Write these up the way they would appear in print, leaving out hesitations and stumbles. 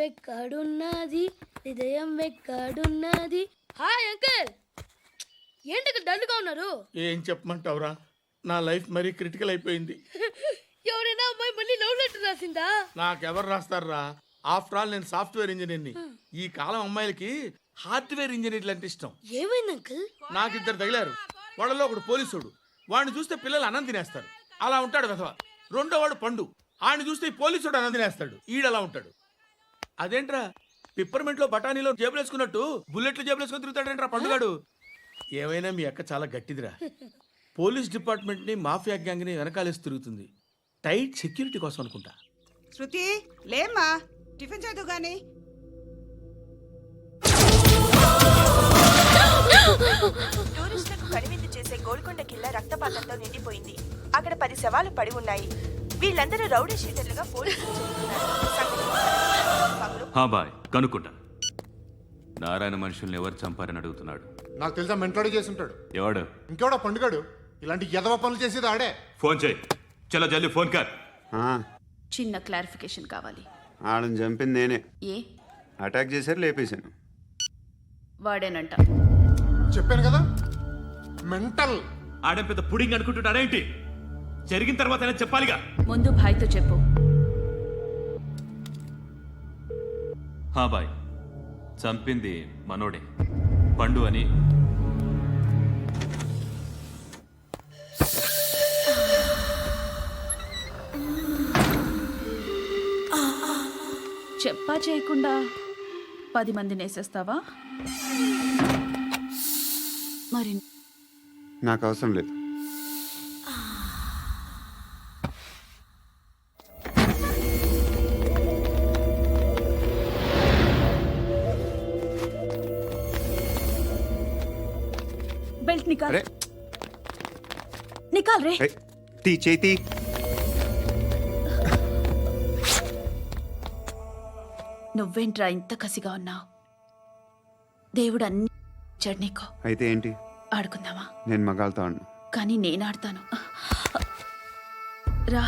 ఎక్కడున్నది హృదయం ఎక్కడున్నది. హాయ్ అంకుల్, ఏంటి డల్గా ఉన్నారు? ఏం చెప్పమంటావురా, నా లైఫ్ మరీ క్రిటికల్ అయిపోయింది. ఎవరైనా అమ్మాయి మళ్ళీ లవ్ లెటర్ రాసిందా? నాకెవరు రాస్తారా, ఆఫ్టర్ ఆల్ నేను సాఫ్ట్వేర్ ఇంజనీర్ని. ఈ కాలం అమ్మాయిలకి హార్డ్వేర్ ఇంజనీర్లు అంటే ఇష్టం. ఏమైంది అంకుల్? నాకు ఇద్దరు తగిలారు. వాళ్ళలో ఒకడు పోలీసుడు, వాడిని చూస్తే పిల్లలు అన్నం తినేస్తారు, అలా ఉంటాడు వెధవ. రెండో వాడు పండు, ఆడిని చూస్తే ఈ పోలీసుడు అన్నం తినేస్తాడు, ఈడలా ఉంటాడు. అదేంట్రా పిప్పర్మెంట్ లో బఠానీలో జేబులు వేసుకున్నట్టు బుల్లెట్లు జేబులు వేసుకుని తిరుగుతాడేంట్రా పండుగాడు. ఏమైనా మీ అక్క చాలా గట్టిదిరా. పోలీస్ డిపార్ట్మెంట్ ని మాఫియా గ్యాంగ్ ని వెనకాలేసి తిరుగుతుంది, టైట్ సెక్యూరిటీ కోసం అనుకుంటా. శృతి లేమ్మా, టిఫిన్ చేద్దు గాని. టూరిస్టులకు కనువిందు చేసే గోల్కొండ కిల్లా రక్తపాతంతో నిండిపోయింది. అక్కడ 10 శవాలు పడి ఉన్నాయి. వీళ్ళందరూ రౌడీ షీటర్లుగా పోలీసులు బాయ్ కనుక్కుంటా. నారాయణ మనుషుల్ని ఎవరు చంపారని అడుగుతున్నాడు. నాకు తెలుసా మెంటలాడి చేసి ఉంటాడు. ఎవడు? ఇంకెవడా పండుగాడు. ఇలాంటి ఎదవ పనులు చేసేది ఆడే. ఫోన్ చేయి, చలో జల్దీ ఫోన్ కర్. చిన్న క్లారిఫికేషన్ కావాలి. ఆడని చంపింది నేనే. ఏ అటాక్ చేశారు, లేపేశాను. వాడేనంట. చెప్పాను కదా మెంటల్. ఆడేం పెద్ద పుడింగ్ అనుకుంటున్నాడేంటి? జరిగిన తర్వాత చెప్పాలిగా. ముందు భాయ్తో చెప్పు. బాయ్, చంపింది మనోడే, పండు అని. చెప్పా చేయకుండా 10 మందిని వేసేస్తావా? మరి నాకు అవసరం లేదు. బెల్ట్ నికాల్. నికాల్ రే. తీ చేతి. నువ్వేంట్రా ఇంత కసిగా ఉన్నావు? దేవుడు అన్ని ఇచ్చాడు నీకు. అయితే ఏంటి? ఆడుకుందామా? నేను మగాళ్ళతో ఆడను. కానీ నేను ఆడతాను. రా.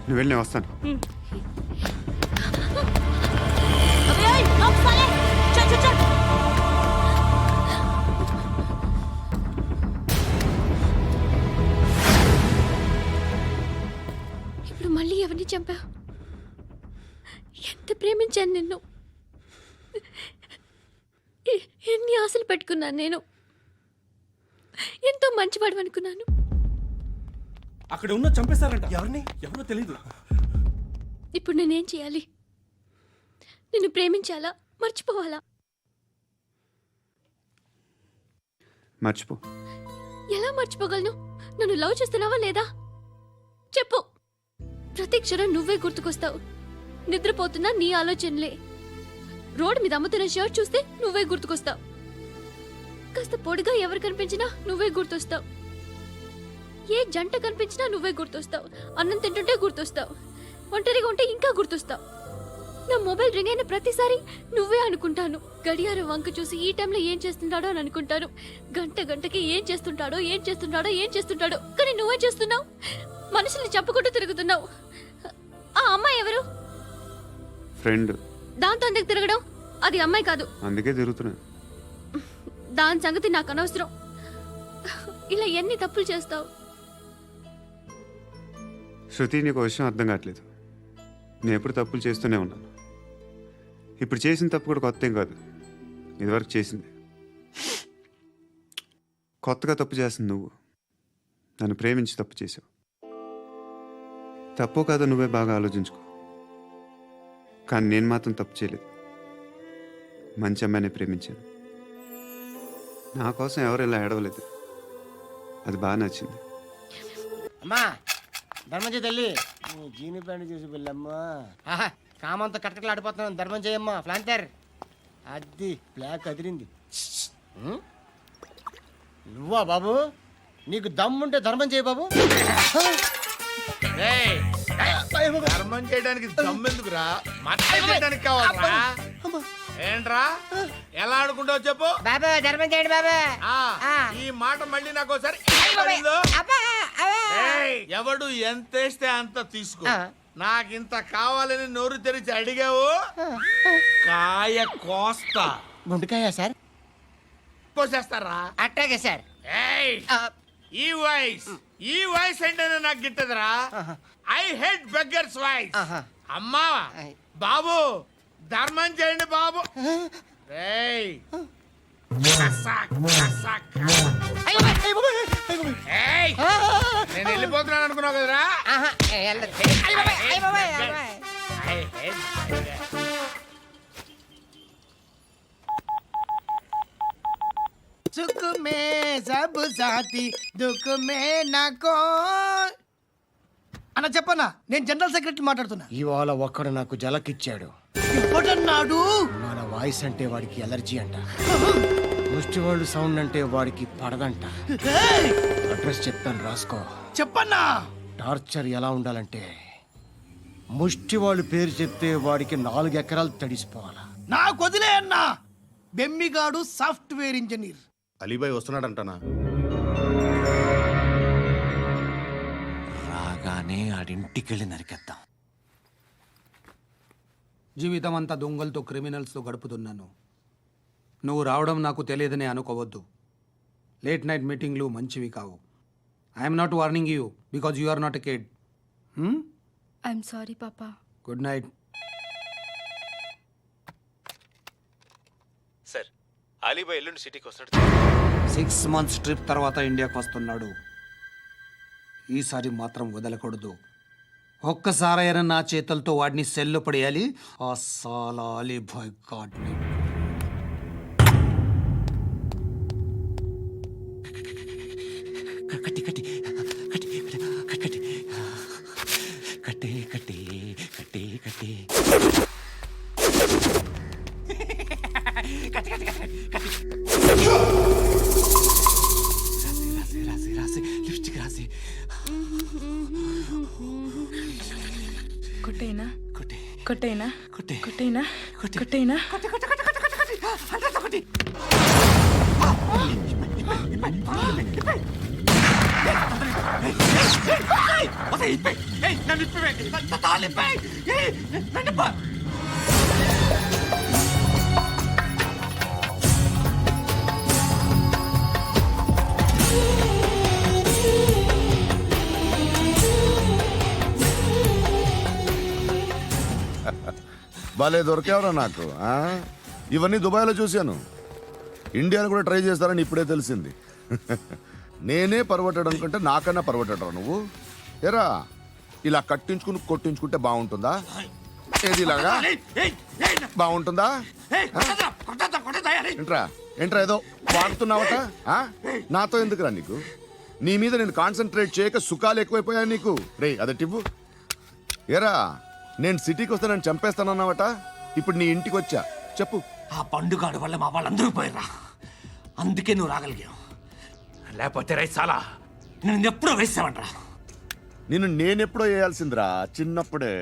నువ్వు వెళ్ళి నేను వస్తాను. ఇప్పుడు మళ్ళీ ఎవరిని చంపా? ఎంత ప్రేమించాను నిన్ను, ఎన్ని ఆశలు పెట్టుకున్నాను నేను. ఎంతో మంచివాడు అనుకున్నాను. అక్కడ ఉన్న చంపేశారంట. ఎవరిని? ఎవరో తెలీదు. ఇప్పుడు నేనేం చేయాలి? నిన్ను ప్రేమించాలా, మర్చిపోవాలా? మర్చిపో. ఎలా మర్చిపోగలను? నన్ను లవ్ చేస్తున్నావా లేదా చెప్పు. ప్రతి క్షణం నువ్వే గుర్తుకొస్తావు. నిద్రపోతున్నా నీ ఆలోచనలే. రోడ్డు మీద అమ్ముతున్న షర్ట్ చూస్తే నువ్వే గుర్తుకొస్తావు. కాస్త పొడిగా ఎవరు కనిపించినా నువ్వే గుర్తొస్తావు. ఏ జంట కనిపించినా నువ్వే గుర్తొస్తావు. అన్నం తింటుంటే గుర్తొస్తావు. ఒంటరిగా ఉంటే ఇంకా గుర్తొస్తావు. నా మొబైల్ రింగ్ అయిన ప్రతిసారి నువ్వే అనుకుంటాను. గడియారం వంక చూసి ఈ టైంలో ఏం చేస్తుంటాడో అని అనుకుంటాను. గంట గంటకి ఏం చేస్తుంటాడో కానీ నువ్వే చేస్తున్నావు. మనుషుల్ని చంపుకుంటూ తిరుగుతున్నావు. ఆ అమ్మాయి ఎవరు? ఫ్రెండ్. దాంతో ఎందుకు తిరగడం? అది అమ్మాయి కాదు. అందుకే తిరుగుతున్నా. దాని సంగతి నాకు అనవసరం. ఇలా ఎన్ని తప్పులు చేస్తావు? శృతి, నీకు విషయం అర్థం కావట్లేదు. నేను ఎప్పుడు తప్పులు చేస్తూనే ఉన్నాను. ఇప్పుడు చేసిన తప్పు కూడా కొత్త ఏం కాదు, ఇదివరకు చేసింది. కొత్తగా తప్పు చేస్తుంది నువ్వు. నన్ను ప్రేమించి తప్పు చేసావు. తప్పు కాదో నువ్వే బాగా ఆలోచించుకో. కానీ నేను మాత్రం తప్పు చేయలేదు. మంచి అమ్మాయిని ప్రేమించాను. నా కోసం ఎవరు ఇలా ఏడవలేదు. అది బాగా నచ్చింది. అమ్మా ధర్మం తల్లి జీని ప్యాంట్ చూసి వెళ్ళమ్మా. కామంతో కట్టకలు ఆడిపోతున్నాను. ధర్మం చేయమ్మా. ఫ్లాంతర్ అది బ్లాక్ అదిరింది. నువ్వా బాబు? నీకు దమ్ముంటే ధర్మం చేయ బాబు. రేయ్, ధర్మం చేయడానికి దమ్మెందుకురా? మతం చేయడానికి కావాలరా? ఏంట్రా ఎలా ఆడుకుంటావు చెప్పు. బాబా ధర్మం చేయండి బాబా. ఈ మాట మళ్ళీ నాకు ఒకసారి ఎవడు ఎంత వేస్తే అంత తీసుకో. నాకింత కావాలని నోరు తెరిచి అడిగావు, కాయ కోస్తా. గుండెకాయ సార్? కోసేస్తారా? అట్టాగే సార్. ఈ వాయిస్ అంటేనే నాకు గిట్టదురా. I hate beggars voice. అమ్మా బాబు ధర్మం చేయండి బాబు. రేయ్ నేను వెళ్ళిపోతున్నాను అనుకున్నావు కదరా. సుఖ మే సబ్ సాథీ దుఃఖ మే నాకో. అన్న చెప్పన్నా, నేను జనరల్ సెక్రటరీ మాట్లాడుతున్నా. ఇవాళ ఒక్కడు నాకు జలకిచ్చాడు. ఎవడన్నాడు? మన వాయిస్ అంటే వాడికి ఎలర్జీ అంట. ముష్టి వాళ్ళు సౌండ్ అంటే వాడికి పడదంట. అడ్రస్ చెప్తాను రాసుకో. చెప్పన్నా. టార్చర్ ఎలా ఉండాలంటే ముష్టి వాళ్ళు పేరు చెప్తే వాడికి 4 ఎకరాలు తడిసిపోవాలా. నాకు వదిలే అన్నా. బెమ్మిగాడు సాఫ్ట్వేర్ ఇంజనీర్. అలీబాయ్ వస్తున్నాడంటనా? రాగానే ఆడింటికెళ్ళి నరికేద్దాం. జీవితం అంతా దొంగలతో క్రిమినల్స్తో గడుపుతున్నాను. నువ్వు రావడం నాకు తెలియదని అనుకోవద్దు. లేట్ నైట్ మీటింగ్లు మంచివి కావు. I'm not warning you because you are not a kid. I'm sorry పాపా. Good night. సార్, అలీబాయ్ ఎల్లుండి సిటీకి వస్తాడు. 6 months ట్రిప్ తర్వాత ఇండియాకి వస్తున్నాడు. ఈసారి మాత్రం వదలకూడదు. ఒక్కసారైనా నా చేతులతో వాడిని సెల్లో పడేయాలి. ఆ సాలా అలీబాయ్ గాడ్ని. కట్టి కట్టి కట్టి కట్టి కట్టి కట్టి కట్టి కట్టి రాసి రాసి రాసి లిప్స్టిక్ రాసి కొట్టేనా కొట్టి కొట్టేనా కొట్టి కొట్టేనా కొట్టి కొట్టేనా కొట్టి కొట్టి కొట్టి కొట్టి కొట్టి కొట్టి కొట్టి భలే దొరికేవరా నాకు. ఇవన్నీ దుబాయ్లో చూశాను. ఇండియాలో కూడా ట్రై చేస్తారని ఇప్పుడే తెలిసింది. నేనే పర్వటాడు అనుకుంటే నాకన్నా పర్వటాడు నువ్వు. ఎరా ఇలా కట్టించుకుని కొట్టించుకుంటే బాగుంటుందా? ఏది ఇలాగా బాగుంటుందా? ఏంట్రా ఏంట్రా ఏదో వాడుతున్నావట ఆ? నాతో ఎందుకురా నీకు? నీ మీద నేను కాన్సన్ట్రేట్ చేయక సుఖాలు ఎక్కువైపోయాయి నీకు. రే అదటివ్వు. ఏరా నేను సిటీకి వస్తే నన్ను చంపేస్తానన్నావట, ఇప్పుడు నీ ఇంటికి వచ్చా. చెప్పు. ఆ పండుగాడు వల్ల మా వాళ్ళందరూ పోయిర్రా, అందుకే నువ్వు రాగలిగావు. లేకపోతే రైసాలా నేను ఎప్పుడో వేసావంట్రా. నిన్ను నేనెప్పుడో వేయాల్సిందిరా, చిన్నప్పుడే.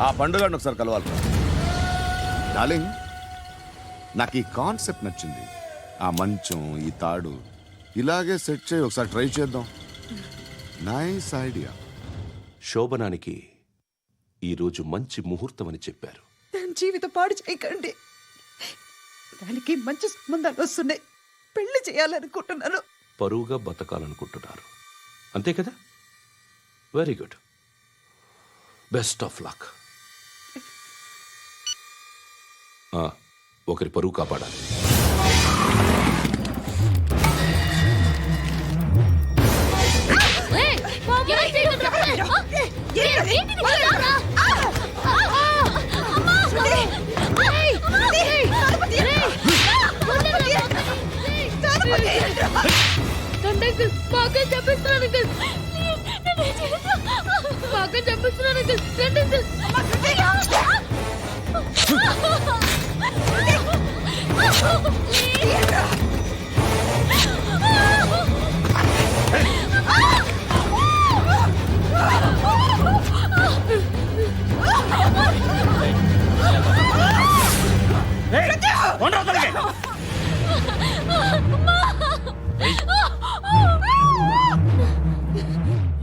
ఆ పండుగను ఒకసారి కలవాలి డార్లింగ్. నాకు ఈ కాన్సెప్ట్ నచ్చింది. ఆ మంచం, ఈ తాడు ఇలాగే సెట్ చేయి, ఒకసారి ట్రై చేద్దాం. Nice idea. శోభనానికి ఈరోజు మంచి ముహూర్తం అని చెప్పారు. దాని జీవితం పాడు చేయకండి. దానికి మంచి సంబంధాలు వస్తున్నాయి, పెళ్లి చేయాలనుకుంటున్నాను. పరువుగా బతకాలనుకుంటున్నారు అంతే కదా? Very good, best of luck. ఒకరి పరువు కాపాడాలి. బాగా చెప్పిస్తున్నాను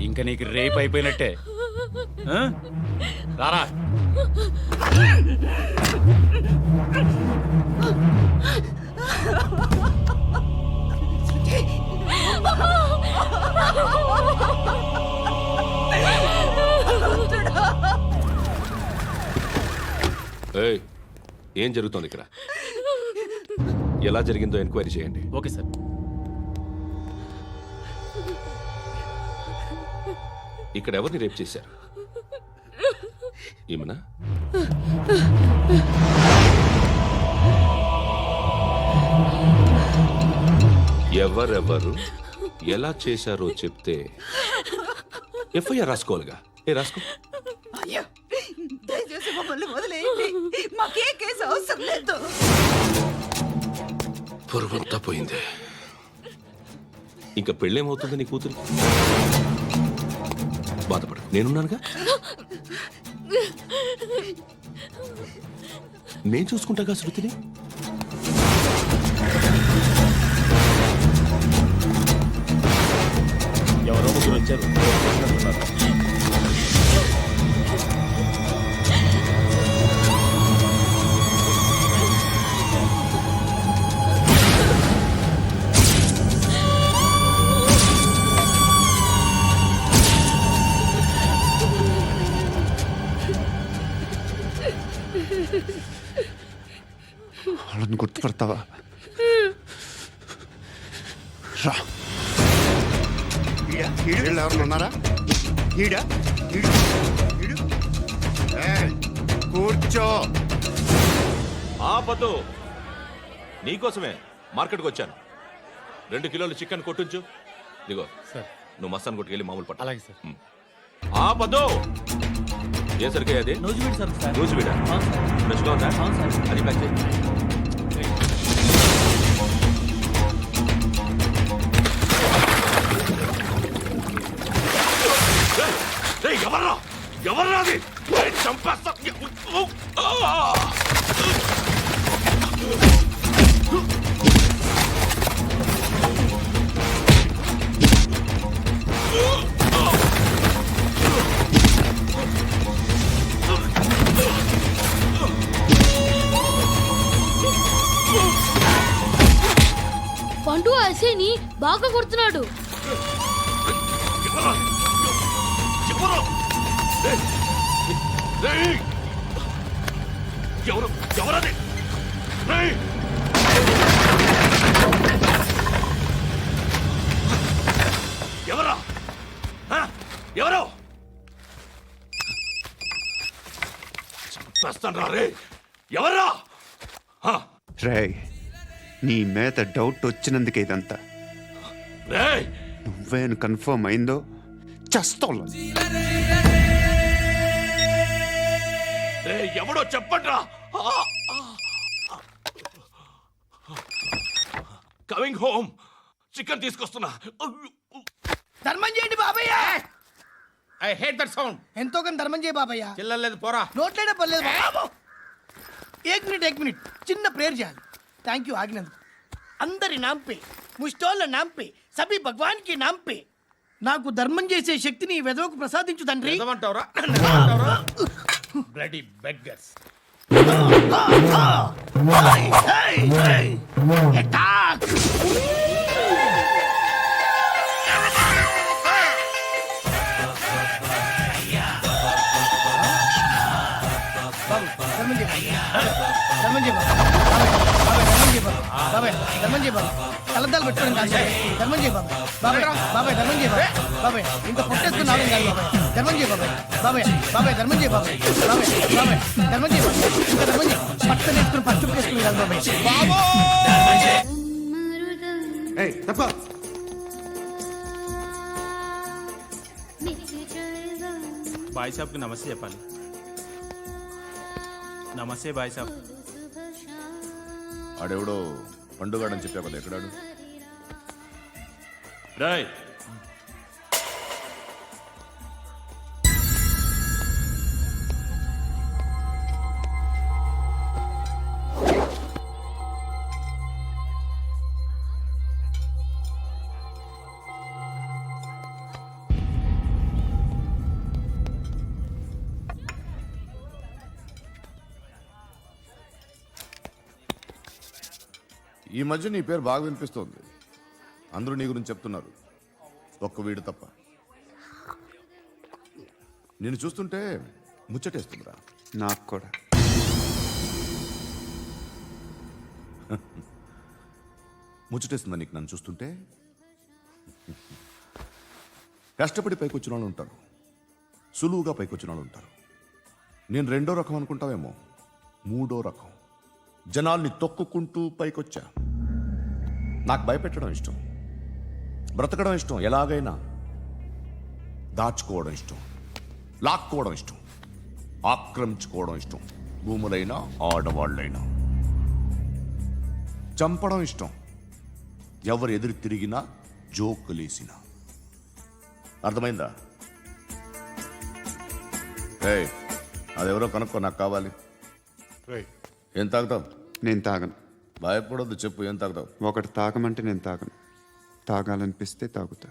ఇంకా నీకు రేప్ అయిపోయినట్టే. రారా. ఏయ్, ఏం జరుగుతోంది ఇక్కడ? ఎలా జరిగిందో ఎంక్వైరీ చేయండి. Okay sir. ఇక్కడ ఎవరిని రేప్ చేశారు? ఈమెనా? ఎవరెవరు ఎలా చేశారో చెప్తే ఎఫ్ఐఆర్ రాసుకోవాలిగా. రాసుకో. అయ్యో, దయచేసి మమ్మల్ని వదిలేయండి, మాకే కేసు అవసరం లేదు. పొరువంతా పోయింది. ఇంకా పెళ్ళేమవుతుంది నీ కూతురు? బాధపడు, నేనున్నానుగా. నేను చూసుకుంటాగా శృతిని. ఎవరో ముగ్గురు వచ్చారు. వాళ్ళని గుర్తుపడతావా? రా. వీళ్ళు ఎవరు ఉన్నారా? కూర్చో. ఆపద్దు, నీకోసమే మార్కెట్కి వచ్చాను. 2 కిలోలు చికెన్ కొట్టించు. ఇదిగో సార్. నువ్వు మస్తాన్ కొట్టుకెళ్ళి మామూలు పట్టు. అలాగే సార్. ఆపద్దు. ఏ సరికే అది? నూజివీడు సార్. నూజివీడా? ఫ్రెష్గా ఉందా? అది ప్యాక్ చేయి. ఎవర్రా ఎవర్రా అది? చంపేస్తా. పండు అసేని బాగా కొడుతున్నాడు. ఎవరది? ఎవరా? ఎవరు? చంపేస్తాను రా రే. ఎవరా? రే నీ మీద డౌట్ వచ్చినందుకే ఇదంతా. రేయ్ నువ్వేను కన్ఫర్మ్ అయిందో చస్తావు. రేయ్, ఎవడో చెప్పట్రా. కమింగ్ హోమ్, చికెన్ తీసుకొస్తున్నా. ధర్మం చేయండి బాబయ్య. I hate that sound. ఎంతో కొంత ధర్మం చేయ బాబయ్య. చిల్లలేదు పోరా. నోట్లేనే పర్లేదు బాబు. ఏక్ మినిట్ చిన్న ప్రేయర్ చేయాలి. థ్యాంక్ యూ ఆగినందుకు. అందరి నాంపే ముష్టోళ్ళ నాంపే సభీ భగవాన్ కి నాంపే నాకు ధర్మం చేసే శక్తిని ఈ వెధవకు ప్రసాదించు తండ్రి. ఏమంటావురా? Bloody beggars. కలద్దాలు పెట్టుకోండి కాదు ధర్మం చేయ బాబాయ్. బాబాయ్ బాబాయ్ ధర్మం చేయ బాబాయ్. బాబాయ్ ఇంత పొట్టేసుకుని రావడం కాదు బాబాయ్. ధర్మం చేయ బాబాయ్. బాబాయ్ బాబాయ్ ధర్మం చేయ బాబాయ్. బాబాయ్ బాబాయ్ ధర్మం చేయ బాబాయ్. ఇంకా ధర్మం చేయ పట్టణ వేసుకుని పచ్చుకు వేసుకుని కాదు బాబాయ్. బాయ్ సాబ్కి నమస్తే చెప్పాలి. నమస్తే బాయ్ సాబ్. ఆడెవడో పండుగాడని చెప్పా కదా, ఎక్కడాడు? రేయ్ ఈ మధ్య నీ పేరు బాగా వినిపిస్తోంది. అందరూ నీ గురించి చెప్తున్నారు, ఒక్క వీడు తప్ప. నేను చూస్తుంటే ముచ్చటేస్తుందిరా. నాకు కూడా. ముచ్చటేస్తుందా నీకు నన్ను చూస్తుంటే? కష్టపడి పైకొచ్చిన వాళ్ళు ఉంటారు, సులువుగా పైకొచ్చిన వాళ్ళు ఉంటారు. నేను రెండో రకం అనుకుంటావేమో, మూడో రకం. జనాల్ని తొక్కుకుంటూ పైకొచ్చా. నాకు భయపెట్టడం ఇష్టం, బ్రతకడం ఇష్టం, ఎలాగైనా దాచుకోవడం ఇష్టం, లాక్కోవడం ఇష్టం, ఆక్రమించుకోవడం ఇష్టం. భూములైనా ఆడవాళ్ళైనా చంపడం ఇష్టం, ఎవరు ఎదురు తిరిగినా జోకులేసినా. అర్థమైందా? ఏయ్, అదెవరో కనుక్కో, నాకు కావాలి. ఏం తాగుతావు? నేను తాగను. భయపడొద్దు, చెప్పు ఏం తాగుతావు? ఒకటి తాగమంటే నేను తాగను, తాగాలనిపిస్తే తాగుతా.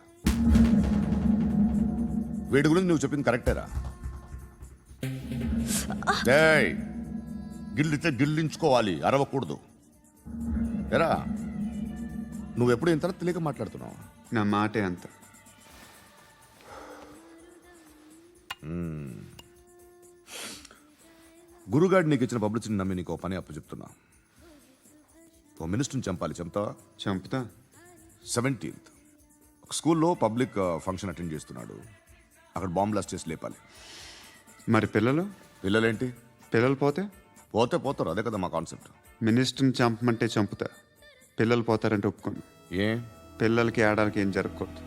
వీడి గురించి నువ్వు చెప్పింది కరెక్టేరా? ఏయ్, గిల్లితే గిల్లించుకోవాలి, అరవకూడదు. ఎరా, నువ్వెప్పుడు ఇంత తెలియక మాట్లాడుతున్నావు? నా మాటే అంత. గురుగాడు నీకు ఇచ్చిన పబ్లిసిటీని నమ్మి నీకు ఓ పని అప్పచెప్తున్నా. ఓ మినిస్టర్ని చంపాలి, చంపుతావా? చంపుతా. 17th ఒక స్కూల్లో పబ్లిక్ ఫంక్షన్ అటెండ్ చేస్తున్నాడు. అక్కడ బాంబ్ బ్లాస్ట్ చేసి లేపాలి. మరి పిల్లలు? పిల్లలేంటి? పిల్లలు పోతే పోతే పోతారు, అదే కదా మా కాన్సెప్ట్. మినిస్టర్ని చంపమంటే చంపుతా, పిల్లలు పోతారంటే ఒప్పుకోను. ఏ? పిల్లలకి ఆడాలకి ఏం జరగకూడదు,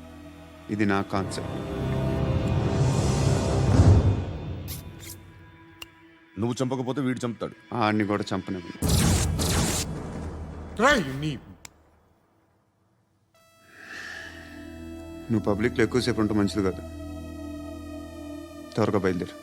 ఇది నా కాన్సెప్ట్. నువ్వు చంపకపోతే వీడు చంపుతాడు. ఆడిని కూడా చంపనివ్వను. నువ్వు పబ్లిక్లో ఎక్కువసేపు ఉంటే మంచిది కాదు. త్వరగా బయలుదేరు.